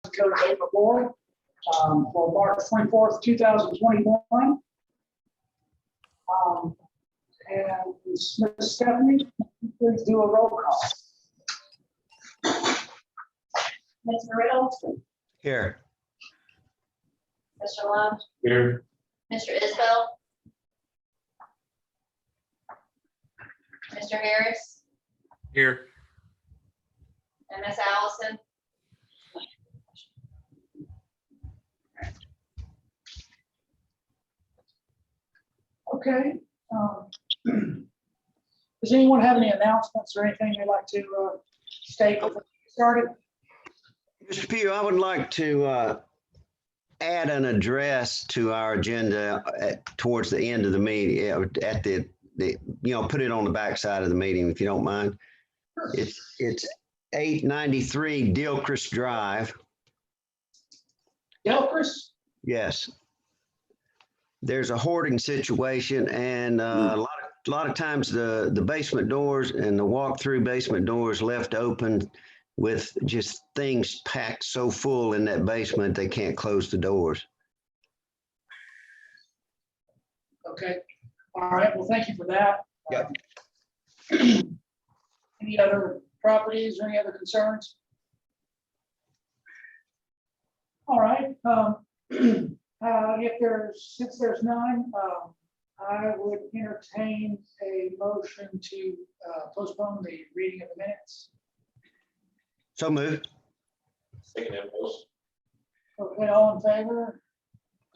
Code Abatement Board for March 24th, 2021. And Ms. Stephanie, please do a roll call. Mr. Riddle, Here. Mr. Love, Here. Mr. Isbell, Mr. Harris, Here. and Miss Allison. Okay. Does anyone have any announcements or anything they'd like to state before we get started? Mr. Pugh, I would like to add an address to our agenda towards the end of the meeting, at the put it on the back side of the meeting, if you don't mind. It's 893 Gilchrist Drive. Gilchrist? Yes. There's a hoarding situation, and a lot of times the basement doors and the walk-through basement doors left open with just things packed so full in that basement they can't close the doors. Okay. All right. Well, thank you for that. Yep. Any other properties or any other concerns? All right. Since there's none, I would entertain a motion to postpone the reading of the minutes. So moved. Second impulse. Okay, all in favor?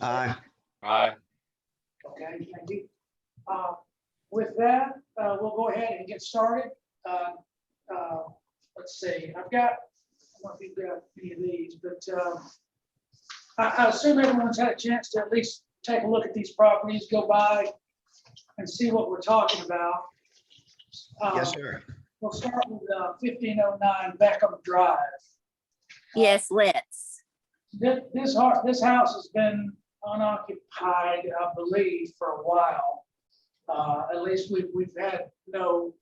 Aye. Aye. Okay, thank you. With that, we'll go ahead and get started. Let's see, I don't know if you've got any of these, but I assume everyone's had a chance to at least take a look at these properties, go by and see what we're talking about. Yes, sir. We'll start with 1509 Beckham Drive. Yes, let's. This house has been unoccupied, I believe, for a while. At least we've had no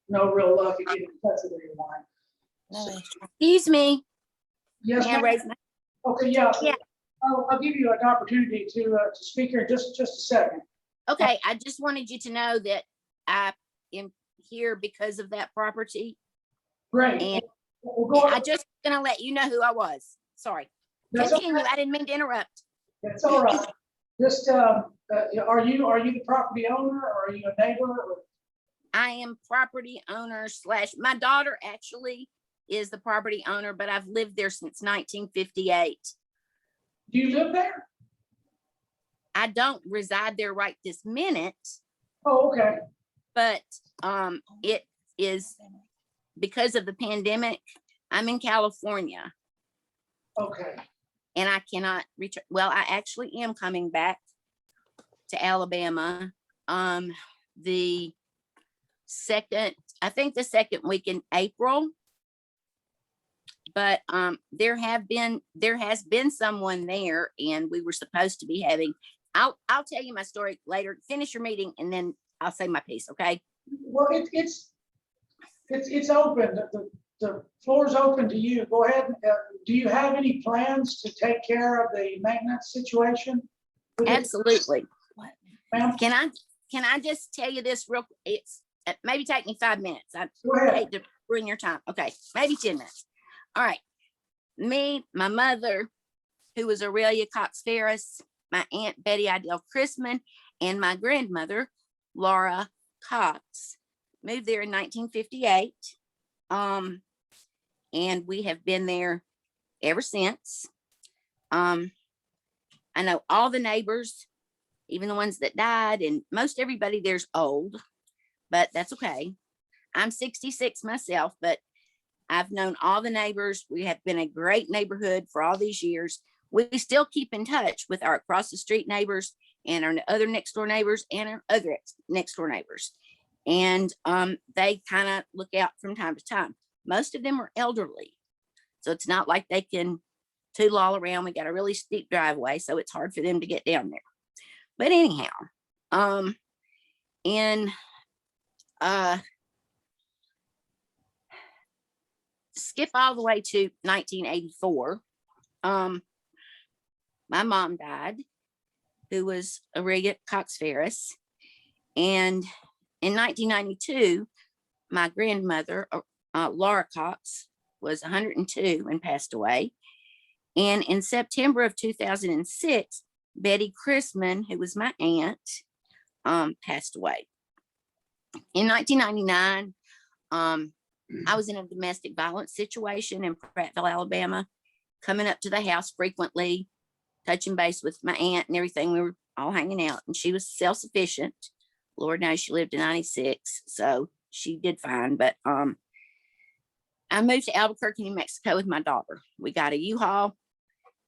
real luck at getting in touch with anyone. Excuse me. Yes, May I ma'am? raise my- Okay, yeah. Yeah. I'll give you an opportunity to speak here in just a second. Okay, I just wanted you to know that I am here because of that property. Great. And We'll go I just gonna let you know who I was. Sorry. That's Continue. okay. I didn't mean to interrupt. It's all right. Just, are you the property owner or are you a neighbor? Or? I am property owner / my daughter actually is the property owner, but I've lived there since 1958. Do you live there? I don't reside there right this minute, Oh, okay. but it is because of the pandemic. I'm in California Okay. and I cannot return. Well, I actually am coming back to Alabama the second week in April. But there has been someone there, and we were supposed to be having. I'll tell you my story later. Finish your meeting, and then I'll say my piece. Okay. Well, it's open. The floor is open to you. Go ahead. Do you have any plans to take care of the maintenance situation? Absolutely. Ma'am? Can I just tell you this real? It's maybe take me 5 minutes. I Go ahead. hate to ruin your time. Okay, maybe 10 minutes. All right. Me, my mother, who was Aurelia Cox Ferris, my aunt Betty Idell Chrisman, and my grandmother, Laura Cox, moved there in 1958. And we have been there ever since. I know all the neighbors, even the ones that died, and most everybody there's old, but that's okay. I'm 66 myself, but I've known all the neighbors. We have been a great neighborhood for all these years. We still keep in touch with our across the street neighbors and our other next door neighbors and our other next door neighbors. And they kind of look out from time to time. Most of them are elderly, so it's not like they can tootle all around. We got a really steep driveway, so it's hard for them to get down there. But anyhow, in skip all the way to 1984. My mom died, who was Aurelia Cox Ferris. And in 1992, my grandmother, Laura Cox, was 102 and passed away. And in September of 2006, Betty Chrisman, who was my aunt, passed away. In 1999, I was in a domestic violence situation in Prattville, Alabama, coming up to the house frequently, touching base with my aunt and everything. We were all hanging out, and she was self-sufficient. Lord knows she lived to 96, so she did fine. But I moved to Albuquerque, New Mexico with my daughter. We got a U-Haul,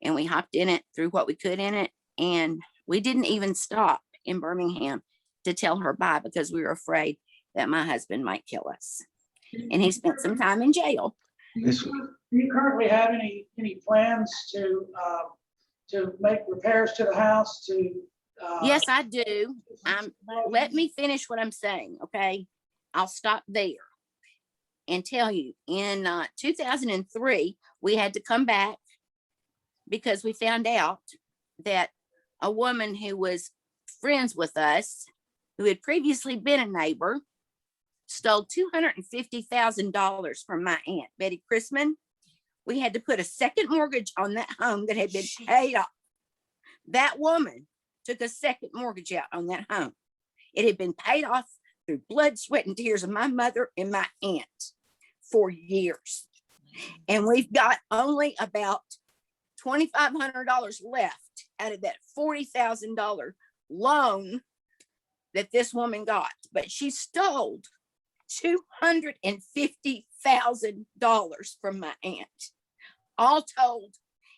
and we hopped in it, threw what we could in it, and we didn't even stop in Birmingham to tell her bye because we were afraid that my husband might kill us. And he spent some time in jail. Do you currently have any plans to make repairs to the house to? Yes, I do. Let me finish what I'm saying, okay? I'll stop there and tell you. In 2003, we had to come back because we found out that a woman who was friends with us, who had previously been a neighbor, stole $250,000 from my aunt, Betty Chrisman. We had to put a second mortgage on that home that had been paid off. That woman took a second mortgage out on that home. It had been paid off through blood, sweat, and tears of my mother and my aunt for years. And we've got only about $2,500 left out of that $40,000 loan that this woman got. But she stole $250,000 from my aunt. All told,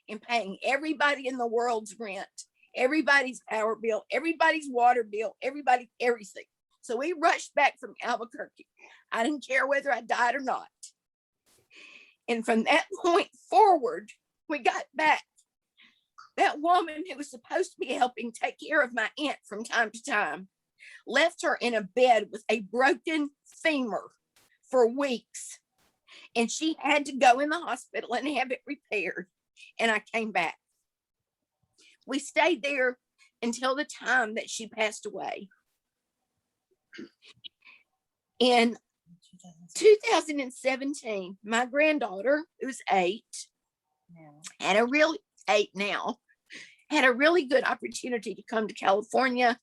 in paying everybody in the world's rent, everybody's power bill, everybody's water bill, everything. So we rushed back from Albuquerque. I didn't care whether I died or not. And from that point forward, we got back. That woman who was supposed to be helping take care of my aunt from time to time left her in a bed with a broken femur for weeks. And she had to go in the hospital and have it repaired. And I came back. We stayed there until the time that she passed away. In 2017, my granddaughter, who's 8, had a really good opportunity to come to California,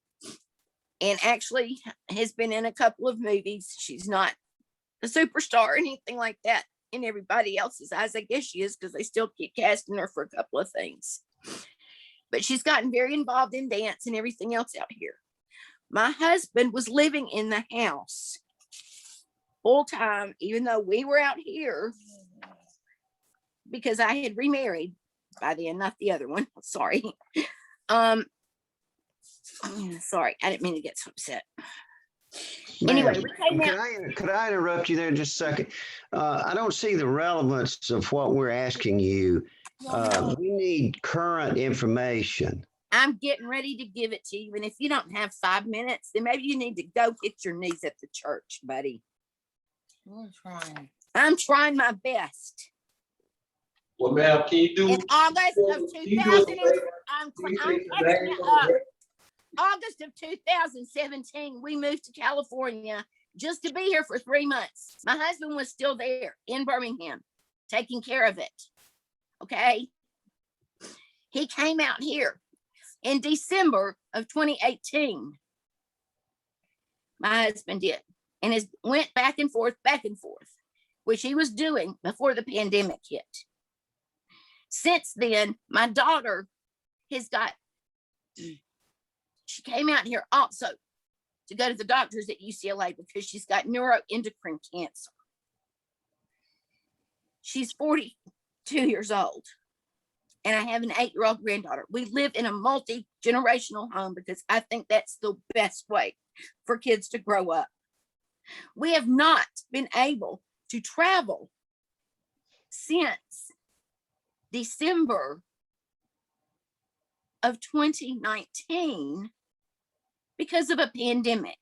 and actually has been in a couple of movies. She's not a superstar or anything like that in everybody else's eyes. I guess she is, because they still keep casting her for a couple of things. But she's gotten very involved in dance and everything else out here. My husband was living in the house full time, even though we were out here, because I had remarried by then, not the other one. Sorry. Sorry, I didn't mean to get so upset. Anyway, Ma'am, we came out. could I interrupt you there just a second? I don't see the relevance of what we're asking you. We need current information. I'm getting ready to give it to you. And if you don't have 5 minutes, then maybe you need to go hit your knees at the church, buddy. I'm trying my best. Well, ma'am, can you do? In August of 2000, I'm catching you up. August of 2017, we moved to California just to be here for 3 months. My husband was still there in Birmingham, taking care of it. Okay. He came out here in December of 2018. My husband did, and went back and forth, which he was doing before the pandemic hit. Since then, my daughter she came out here also to go to the doctors at UCLA because she's got neuroendocrine cancer. She's 42 years old, and I have an 8-year-old granddaughter. We live in a multi-generational home because I think that's the best way for kids to grow up. We have not been able to travel since December of 2019 because of a pandemic.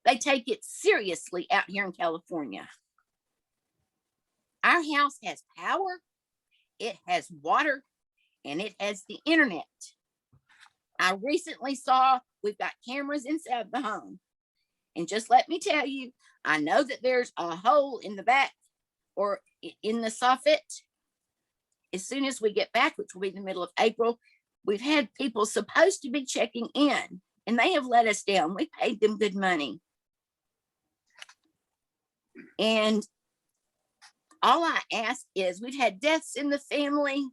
They take it seriously out here in California. Our house has power, it has water, and it has the internet. I recently saw we've got cameras inside the home. And just let me tell you, I know that there's a hole in the back or in the soffit. As soon as we get back, which will be the middle of April, we've had people supposed to be checking in and they have let us down. We paid them good money. And all I ask is, we've had deaths in the family,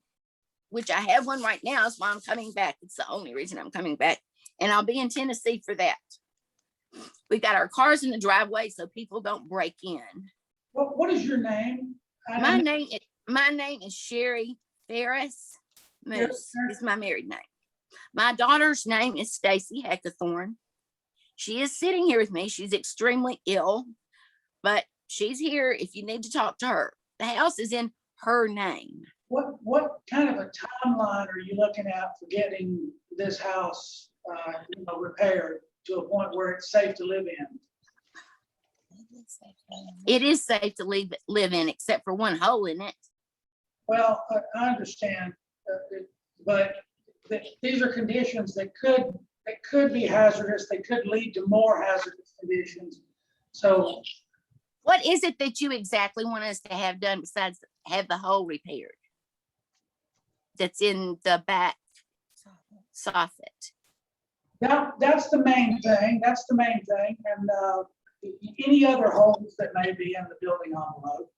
which I have one right now. That's why I'm coming back. It's the only reason I'm coming back. And I'll be in Tennessee for that. We've got our cars in the driveway so people don't break in. What is your name? My name is Sherry Ferris Moose. Is my married name. My daughter's name is Stacy Heckathorn. She is sitting here with me. She's extremely ill, but she's here if you need to talk to her. The house is in her name. What kind of a timeline are you looking at for getting this house, repaired to a point where it's safe to live in? It is safe to live in, except for one hole in it. Well, I understand, but these are conditions that could be hazardous. They could lead to more hazardous conditions. So what is it that you exactly want us to have done besides have the hole repaired? That's in the back soffit. that's the main thing. That's the main thing. And any other holes that may be in the building envelope.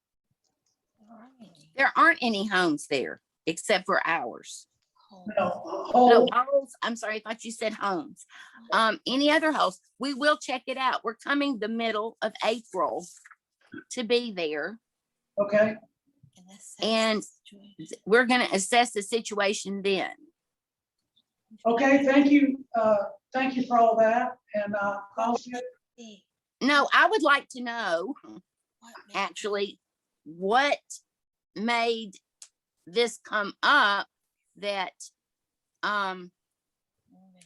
There aren't any homes there except for ours. No, No holes. I'm sorry, I thought you said homes. Any other holes? We will check it out. We're coming the middle of April to be there. Okay. And we're going to assess the situation then. Okay, thank you. Thank you for all that. And I'll No, I would like to know actually what made this come up that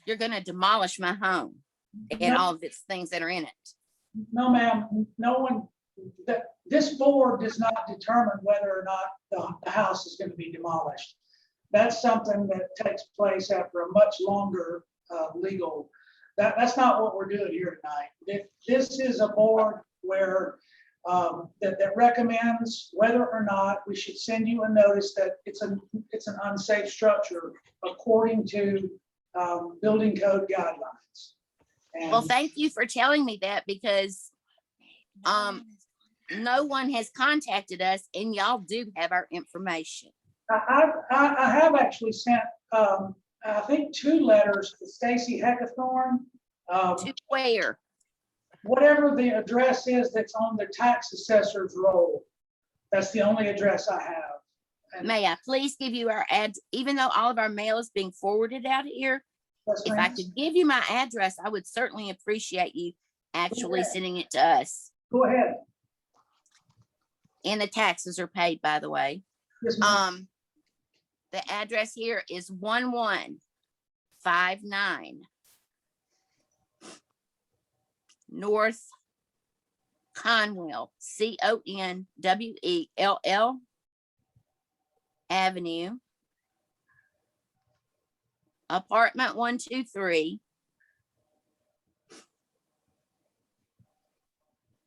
you're going to demolish my home and all of its things that are in it. No, ma'am, no one, this board does not determine whether or not the house is going to be demolished. That's something that takes place after a much longer legal, that's not what we're doing here tonight. This is a board where that recommends whether or not we should send you a notice that it's an unsafe structure according to building code guidelines. And Well, thank you for telling me that, because no one has contacted us and y'all do have our information. I have actually sent, I think 2 letters to Stacy Heckathorn. To where? Whatever the address is that's on the tax assessor's roll. That's the only address I have. And May I please give you our ads, even though all of our mail is being forwarded out here? yes, If I ma'am. could give you my address, I would certainly appreciate you actually sending it to us. Go ahead. And the taxes are paid, by the way. Yes, ma'am. The address here is 1159 North Conwell, Conwell Avenue, apartment 123.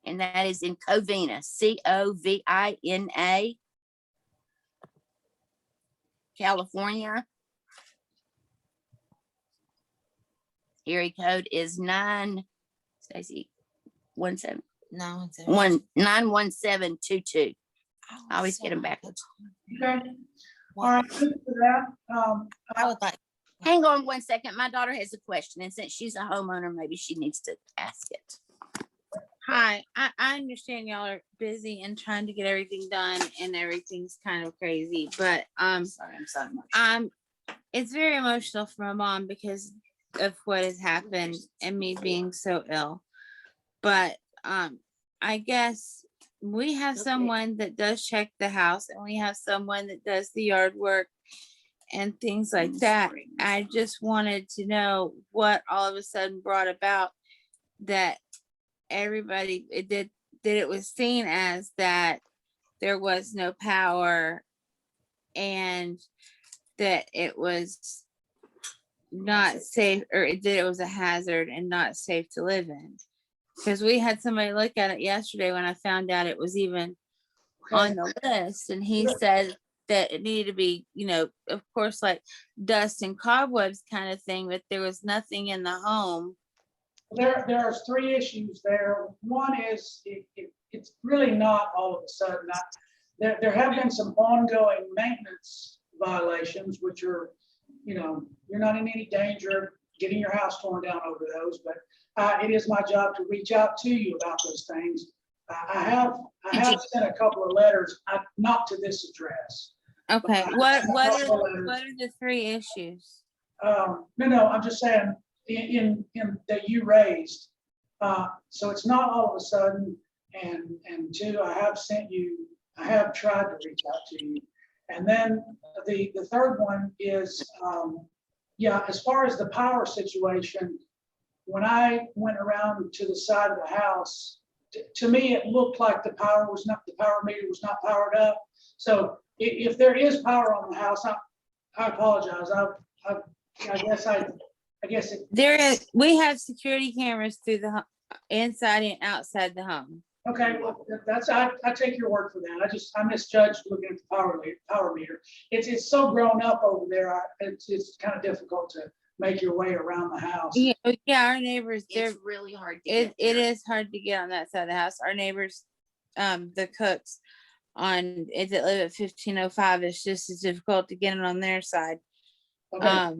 And that is in Covina, Covina, California. Area code is 91722. I always get them backwards. Okay. All right. Good for that. I would like, Hang on one second. My daughter has a question, and since she's a homeowner, maybe she needs to ask it. hi, I understand y'all are busy and trying to get everything done and everything's kind of crazy, but Sorry, I'm so much. it's very emotional for my mom because of what has happened and me being so ill. But I guess we have Okay. someone that does check the house and we have someone that does the yard work and things like that. I just wanted to know what all of a sudden brought about that everybody, it was seen as that there was no power and that it was not safe, or that it was a hazard and not safe to live in. Because we had somebody look at it yesterday when I found out it was even on the list, and he said that it needed to be, of course, like dust and cobwebs kind of thing, but there was nothing in the home. There are three issues there. One is it's really not all of a sudden. There have been some ongoing maintenance violations, which are, you're not in any danger of getting your house torn down over those, but it is my job to reach out to you about those things. I have sent a couple of letters, not to this address. Okay, what are the three issues? No, I'm just saying in that you raised. So it's not all of a sudden, and two, I have tried to reach out to you. And then the third one is, as far as the power situation, when I went around to the side of the house, to me, it looked like the power meter was not powered up. So if there is power on the house, I apologize. I guess We have security cameras through the inside and outside the home. okay, well, I take your word for that. I misjudged looking at the power meter. It's so grown up over there. It's kind of difficult to make your way around the house. Yeah, our neighbors, It's really hard to it get there. is hard to get on that side of the house. Our neighbors, the cooks that live at 1505, it's just as difficult to get it on their side. Okay.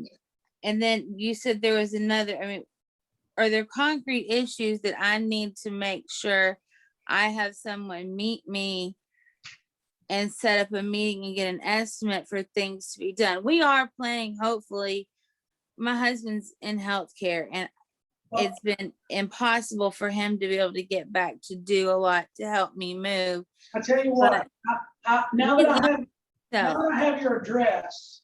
And then you said there was are there concrete issues that I need to make sure I have someone meet me and set up a meeting and get an estimate for things to be done? We are planning, hopefully. My husband's in healthcare, and it's been impossible for him to be able to get back to do a lot to help me move. I tell you what, now that I have your address,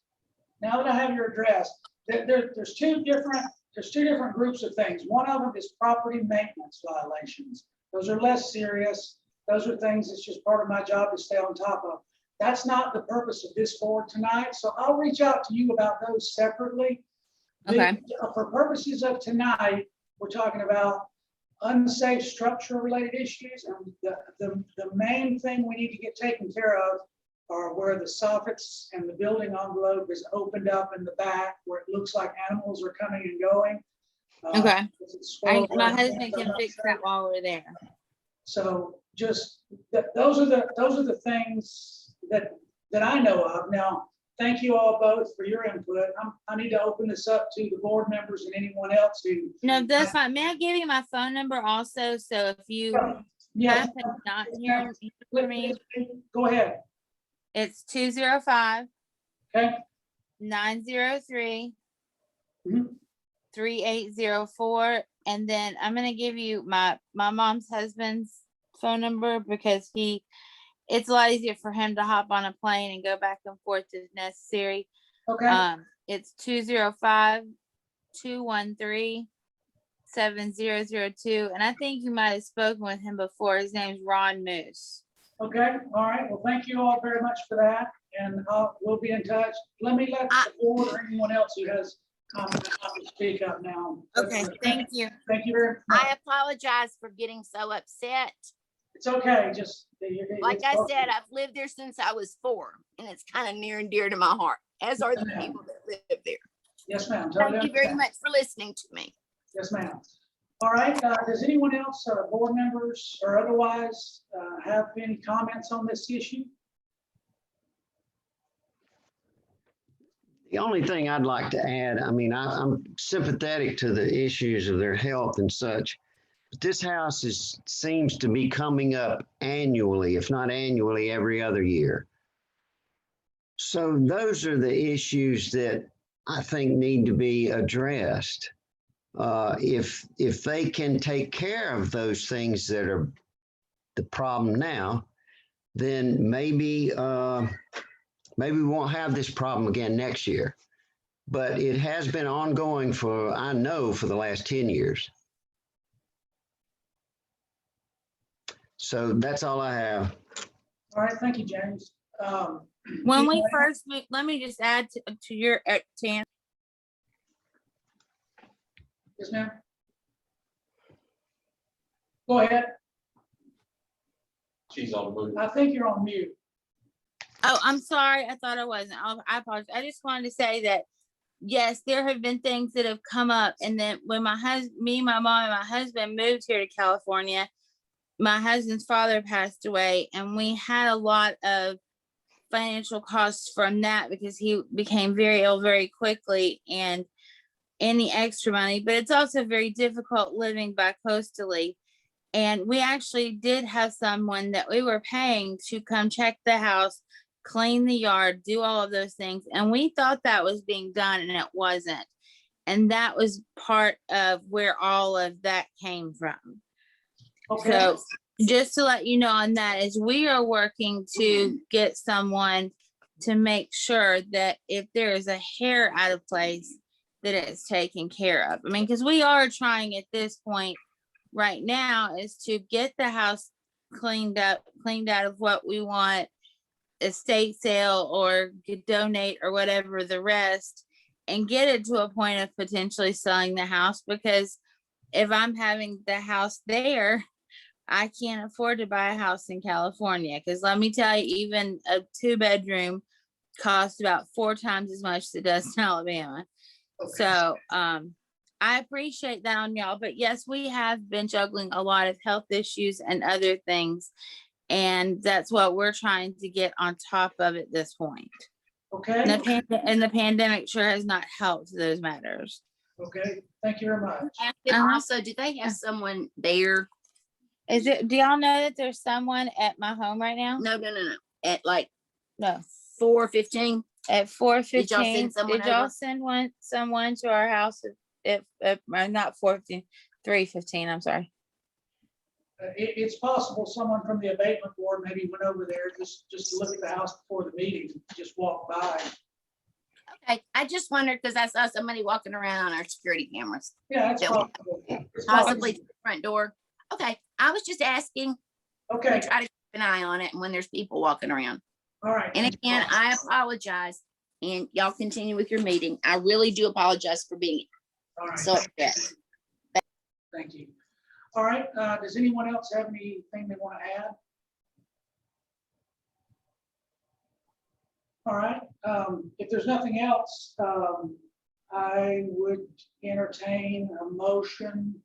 there's two different groups of things. One of them is property maintenance violations. Those are less serious. Those are things that's just part of my job to stay on top of. That's not the purpose of this board tonight. So I'll reach out to you about those separately. Okay. For purposes of tonight, we're talking about unsafe structure related issues. And the main thing we need to get taken care of are where the soffits and the building envelope is opened up in the back, where it looks like animals are coming and going. Okay. My My husband can fix that while we're there. So just those are the things that I know of. Now, thank you all both for your input. I need to open this up to the board members and anyone else who. No, that's fine. May I give you my phone number also? So if you happen not hear me, Go ahead. it's 205 Okay. 903 Mhm. 3804. And then I'm gonna give you my mom's husband's phone number because it's a lot easier for him to hop on a plane and go back and forth if necessary. Okay. It's 205-213-7002. And I think you might have spoken with him before. His name's Ron Moose. Okay. All right. Well, thank you all very much for that. And we'll be in touch. Let the board or anyone else who has comments to speak up now. Okay, thank you. Thank you very much. I apologize for getting so upset. It's okay. Like I said, I've lived there since I was 4, and it's kind of near and dear to my heart, as are the people that live there. Yes, ma'am. Thank you very much for listening to me. Yes, ma'am. All right. Does anyone else, board members or otherwise, have any comments on this issue? The only thing I'd like to add, I'm sympathetic to the issues of their health and such. But this house seems to be coming up annually, if not annually, every other year. So those are the issues that I think need to be addressed. If they can take care of those things that are the problem now, then maybe we won't have this problem again next year. But it has been ongoing for the last 10 years. So that's all I have. All right, thank you, James. When we first moved, let me just add to your, to Yes, ma'am. Go ahead. She's on the move. I think you're on mute. Oh, I'm sorry. I thought I wasn't. I apologize. I just wanted to say that, yes, there have been things that have come up. And then when me, my mom, and my husband moved here to California, my husband's father passed away, and we had a lot of financial costs from that because he became very ill very quickly, and any extra money. But it's also very difficult living bi-coastally. And we actually did have someone that we were paying to come check the house, clean the yard, do all of those things. And we thought that was being done, and it wasn't. And that was part of where all of that came from. Okay, So just to let you know on that is we are working to get someone to make sure that if there is a hair out of place, that it's taken care of. I mean, because we are trying at this point right now is to get the house cleaned out of what we want, estate sale or donate or whatever the rest, and get it to a point of potentially selling the house. Because if I'm having the house there, I can't afford to buy a house in California. Because let me tell you, even a 2-bedroom costs about 4 times as much as it does in Alabama. So I appreciate that on y'all, but yes, we have been juggling a lot of health issues and other things, and that's what we're trying to get on top of at this point. okay, And the pandemic sure has not helped those matters. okay. Thank you very much. And Uh-huh. also, do they have someone there? Do y'all know that there's someone at my home right now? No. At like No. 4:15? At 4:15, someone did y'all over? send someone to our house if not 4:15, 3:15, I'm sorry. It's possible someone from the abatement board maybe went over there just to look at the house before the meeting, just walk by. Okay, I just wondered because I saw somebody walking around on our security cameras, Yeah, it's Yeah. possible. It's possibly possible. to the front door. Okay, I was just asking. Okay, Try to keep an eye on it when there's people walking around. all right. And again, I apologize, and y'all continue with your meeting. I really do apologize for being All right, so upset. thank you. All right, does anyone else have anything they want to add? All right, if there's nothing else, I would entertain a motion.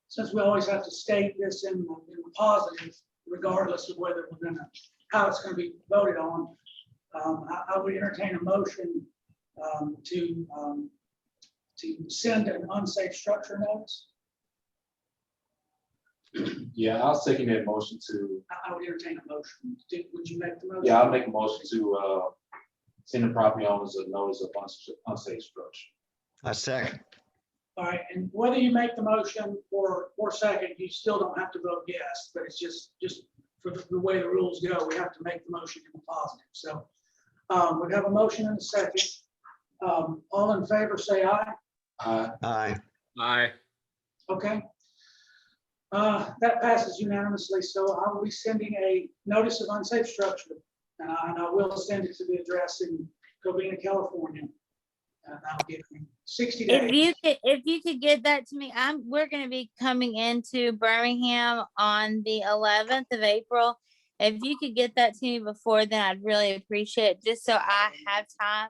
Since we always have to state this in the positive, regardless of whether we're gonna, how it's gonna be voted on, I would entertain a motion to send an unsafe structure notice. Yeah, I'll second that motion to, I would entertain a motion. Would you make the motion? yeah, I'll make a motion to send the property owners a notice of unsafe structure. A second. All right, and whether you make the motion or second, you still don't have to vote yes, but it's just for the way the rules go, we have to make the motion in the positive. So we have a motion and a second. All in favor, say aye. Aye. Aye. Okay. That passes unanimously, so I will be sending a notice of unsafe structure, and I will send it to the address in Covina, California. And that'll give me 60 days. If you could get that to me, we're gonna be coming into Birmingham on the 11th of April. If you could get that to me before then, I'd really appreciate it, just so I have time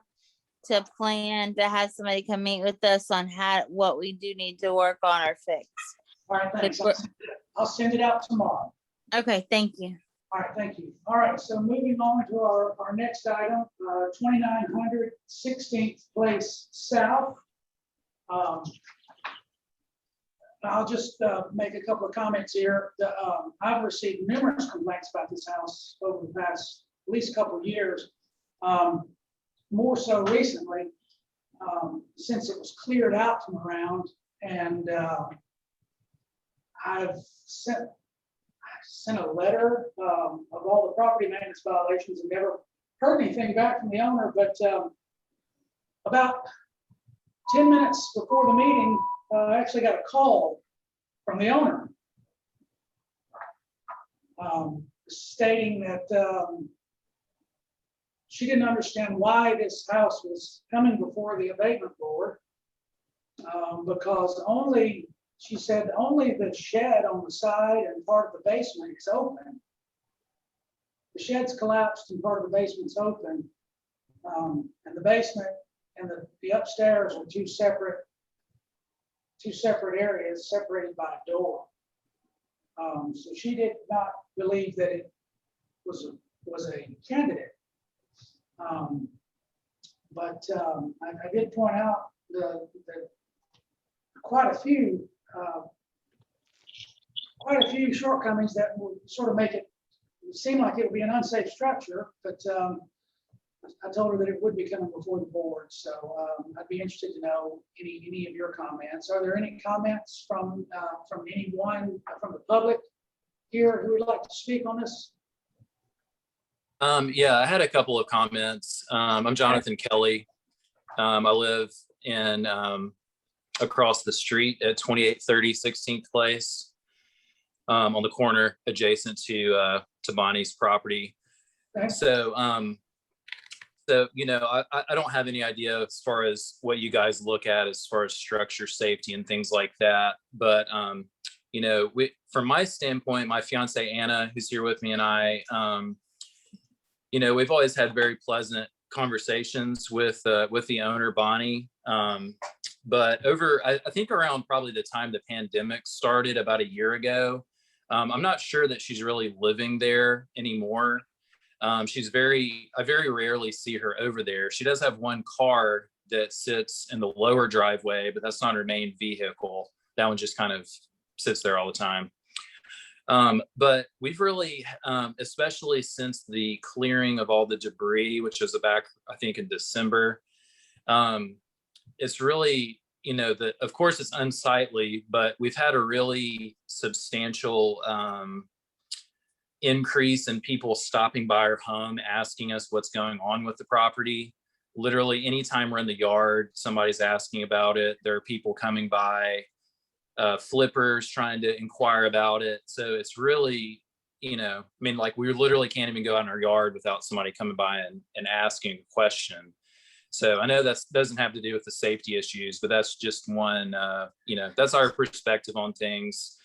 to plan to have somebody come meet with us on what we do need to work on or fix. All right, thanks. I'll send it out tomorrow. Okay, thank you. All right, thank you. All right, so moving on to our next item, 2900 16th Place South. I'll just make a couple of comments here. I've received numerous complaints about this house over the past at least couple of years. More so recently, since it was cleared out from around, and I've sent a letter of all the property maintenance violations and never heard anything back from the owner, but about 10 minutes before the meeting, I actually got a call from the owner. stating that she didn't understand why this house was coming before the abatement board. Because only, she said, only the shed on the side and part of the basement is open. The shed's collapsed and part of the basement's open. And the basement and the upstairs are two separate areas separated by a door. So she did not believe that it was a candidate. But I did point out the quite a few shortcomings that would sort of make it seem like it would be an unsafe structure. But I told her that it would be coming before the board. So I'd be interested to know any of your comments. Are there any comments from anyone from the public here who would like to speak on this? Yeah, I had a couple of comments. I'm Jonathan Kelly. I live in across the street at 2830 16th Place, on the corner adjacent to Bonnie's property. Okay. So you know, I don't have any idea as far as what you guys look at as far as structure safety and things like that. But you know, from my standpoint, my fiance Anna, who's here with me, and I, you know, we've always had very pleasant conversations with the owner, Bonnie. But I think around probably the time the pandemic started about a year ago, I'm not sure that she's really living there anymore. I very rarely see her over there. She does have one car that sits in the lower driveway, but that's not her main vehicle. That one just kind of sits there all the time. But we've really, especially since the clearing of all the debris, which was back, I think, in December, it's really, you know, of course it's unsightly, but we've had a really substantial increase in people stopping by our home, asking us what's going on with the property. Literally anytime we're in the yard, somebody's asking about it. There are people coming by, flippers trying to inquire about it. So it's really, you know, I mean, like we literally can't even go out in our yard without somebody coming by and asking a question. So I know that doesn't have to do with the safety issues, but that's just one, you know, that's our perspective on things.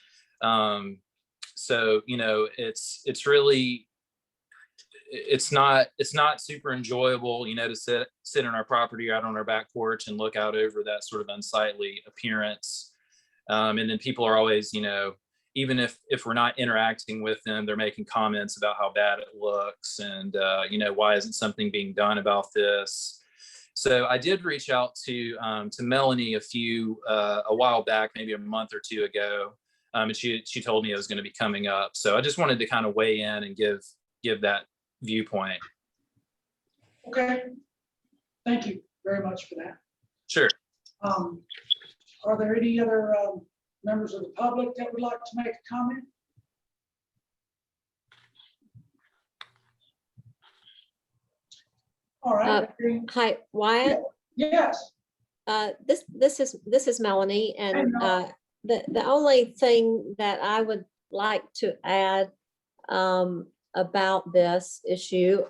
So, you know, it's really, it's not super enjoyable, you know, to sit on our property out on our back porch and look out over that sort of unsightly appearance. And then people are always, you know, even if we're not interacting with them, they're making comments about how bad it looks and, you know, why isn't something being done about this? So I did reach out to Melanie a while back, maybe a month or two ago. And she told me it was going to be coming up. So I just wanted to kind of weigh in and give that viewpoint. Okay. Thank you very much for that. Sure. Are there any other members of the public that would like to make a comment? All right. Hi, Wyatt. Yes. This is Melanie, and the only thing that I would like to add about this issue,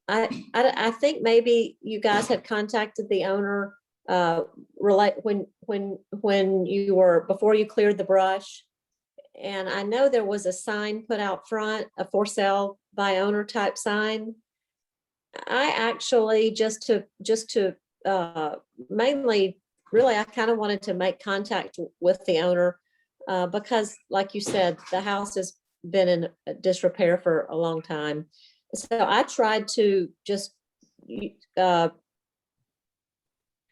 I think maybe you guys had contacted the owner when you were, before you cleared the brush, and I know there was a sign put out front, a for sale by owner type sign. I actually just to mainly, really, I kind of wanted to make contact with the owner because, like you said, the house has been in disrepair for a long time. So I tried to just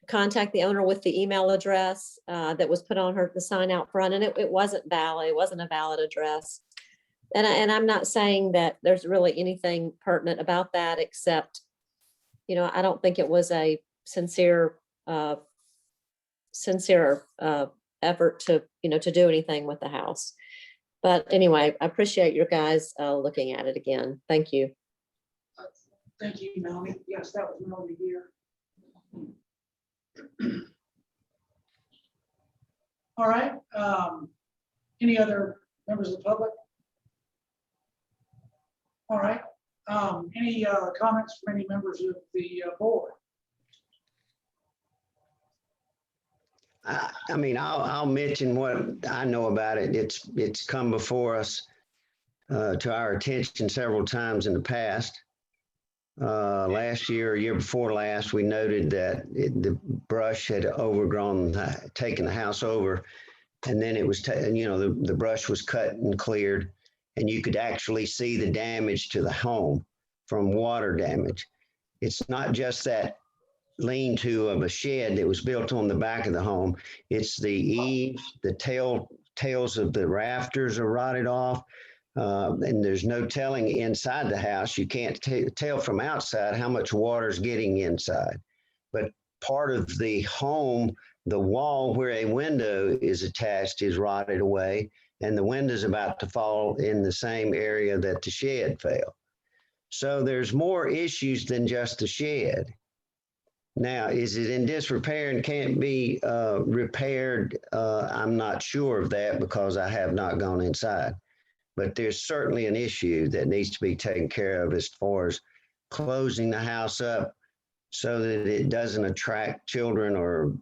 contact the owner with the email address that was put on the sign out front, and it wasn't valid. It wasn't a valid address. And I'm not saying that there's really anything pertinent about that, except, you know, I don't think it was a sincere effort to, you know, to do anything with the house. But anyway, I appreciate your guys looking at it again. Thank you. Thank you, Melanie. Yes, that was Melanie here. All right. Any other members of the public? All right. Any comments from any members of the board? I mean, I'll mention what I know about it. It's come before us to our attention several times in the past. Last year, or year before last, we noted that the brush had overgrown, taken the house over, and then it was, the brush was cut and cleared, and you could actually see the damage to the home from water damage. It's not just that lean-to of a shed that was built on the back of the home. It's the eaves, the tails of the rafters are rotted off. And there's no telling inside the house. You can't tell from outside how much water is getting inside. But part of the home, the wall where a window is attached is rotted away, and the window's about to fall in the same area that the shed fell. So there's more issues than just the shed. Now, is it in disrepair and can't be repaired? I'm not sure of that because I have not gone inside. But there's certainly an issue that needs to be taken care of as far as closing the house up so that it doesn't attract children or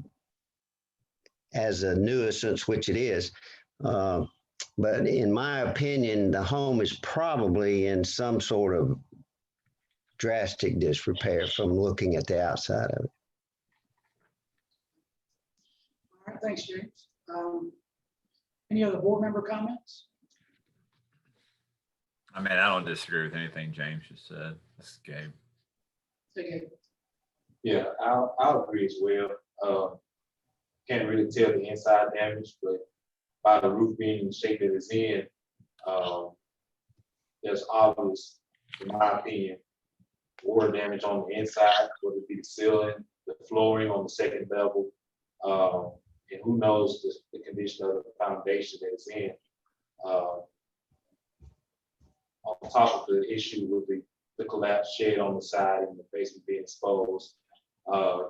as a nuisance, which it is. But in my opinion, the home is probably in some sort of drastic disrepair from looking at the outside of it. All right, thanks, James. Any other board member comments? I mean, I don't disagree with anything James just said. This is Gabe. Okay. Yeah, I'll agree as well. Can't really tell the inside damage, but by the roof being in the shape that it's in, there's obvious, in my opinion, water damage on the inside, whether it be the ceiling, the flooring on the second level, and who knows the condition of the foundation that it's in. On top of the issue with the collapsed shed on the side and the basement being exposed,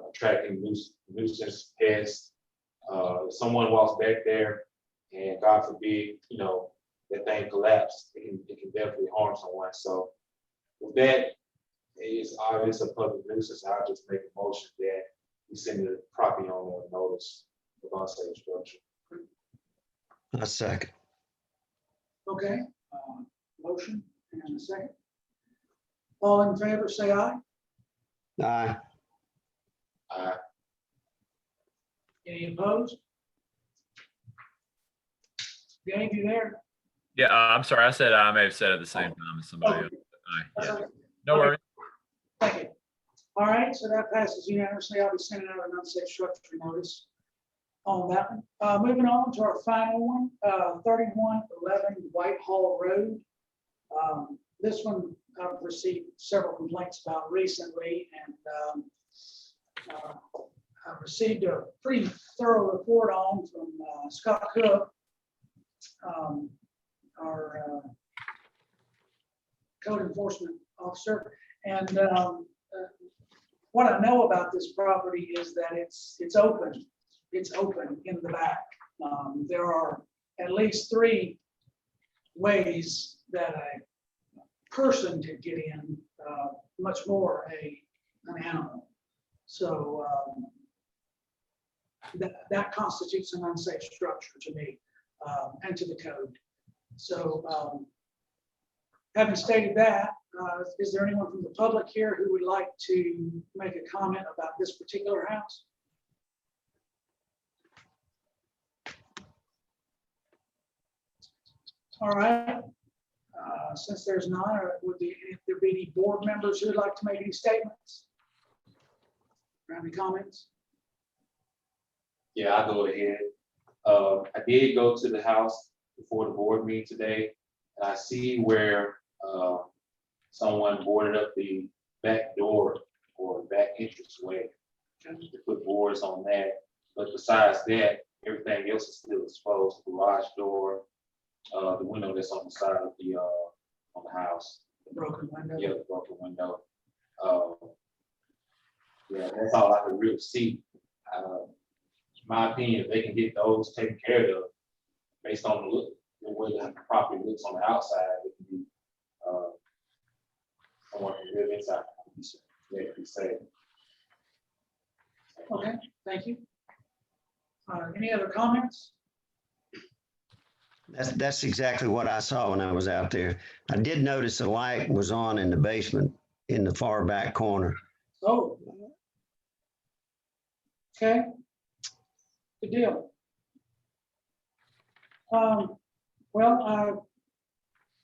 attracting nuisance pests. If someone walks back there and God forbid, that thing collapsed, it can definitely harm someone. So with that, it's obvious a public nuisance. I'll just make a motion that we send the property owner a notice of unsafe structure. A second. Okay, motion and a second. All in favor, say aye. Aye. Any opposed? Gabe, you there? Yeah, I'm sorry. I said I may have said it at the same time as somebody else. Aye, yeah. No worries. Thank you. All right, so that passes unanimously. I'll be sending out an unsafe structure notice on that one. Moving on to our final one, 3111 Whitehall Road. This one I've received several complaints about recently, and I've received a pretty thorough report on from Scott Cook, our code enforcement officer. And what I know about this property is that it's open. It's open in the back. There are at least 3 ways that a person could get in, much more an animal. So that constitutes an unsafe structure to me and to the code. So having stated that, is there anyone from the public here who would like to make a comment about this particular house? All right. Since there's none, if there be any board members who would like to make any statements? Or any comments? Yeah, I'll go ahead. I did go to the house before the board meeting today, and I see where someone boarded up the back door or back entranceway to put boards on that. But besides that, everything else is still exposed. The garage door, the window that's on the side of the on the house. Broken window. Yeah, the broken window. Yeah, that's all I could really see. In my opinion, if they can get those taken care of, based on the way the property looks on the outside, it can be good insight. Yeah, be safe. Okay, thank you. Any other comments? That's exactly what I saw when I was out there. I did notice the light was on in the basement in the far back corner. Oh. Okay. Good deal. Well,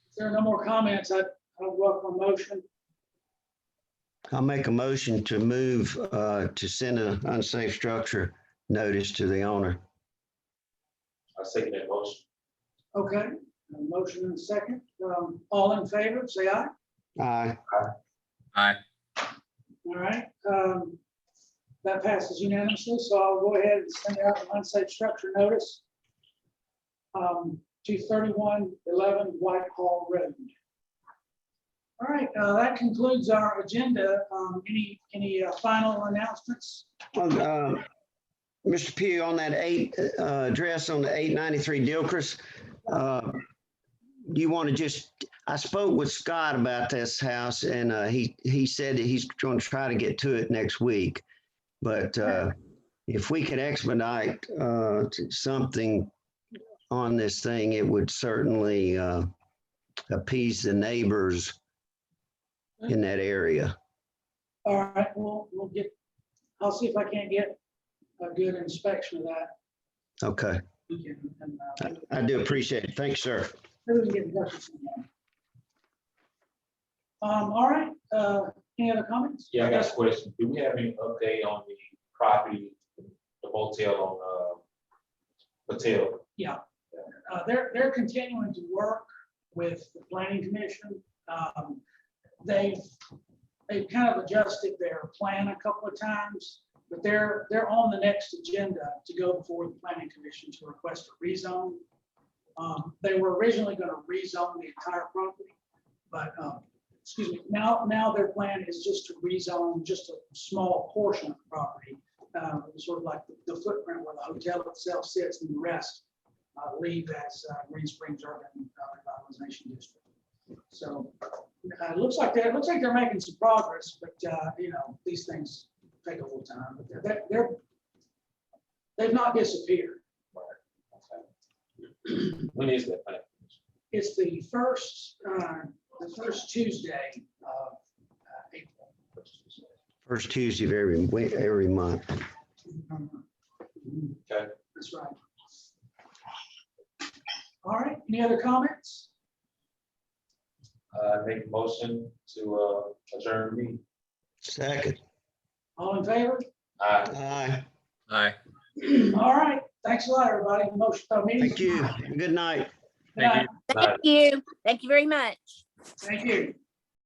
if there are no more comments, I welcome a motion. I'll make a motion to move, to send an unsafe structure notice to the owner. I second that motion. Okay, a motion and a second. All in favor, say aye. Aye. Aye. All right. That passes unanimously, so I'll go ahead and send out an unsafe structure notice to 3111 Whitehall Road. All right, that concludes our agenda. Any final announcements? Mr. Pugh, on that address on the 893 Dilkers, you want to just, I spoke with Scott about this house and he said that he's going to try to get to it next week. But if we could expedite something on this thing, it would certainly appease the neighbors in that area. All right, we'll get, I'll see if I can't get a good inspection of that. Okay, We can, I do appreciate it. Thanks, sir. maybe we can get in touch with someone. All right, any other comments? Yeah, I got a question. Do we have any update on the property, the motel on Patel? They're continuing to work with the planning commission. They've kind of adjusted their plan a couple of times, but they're on the next agenda to go before the planning commission to request a rezone. They were originally going to rezone the entire property, but excuse me, now their plan is just to rezone just a small portion of the property, sort of like the footprint where the hotel itself sits, and the rest leave as Green Springs Urban Revitalization District. So it looks like they're making some progress, but these things take a little time. But they've not disappeared. When is that plan? It's the first Tuesday of April. First Tuesday of every month. Okay. That's right. All right, any other comments? Make a motion to adjourn the meeting. Second. All in favor? Aye. Aye. All right, thanks a lot, everybody. Motion, meeting. Thank you. Good night. Good night. Thank you. Thank you. Thank you very much. Thank you.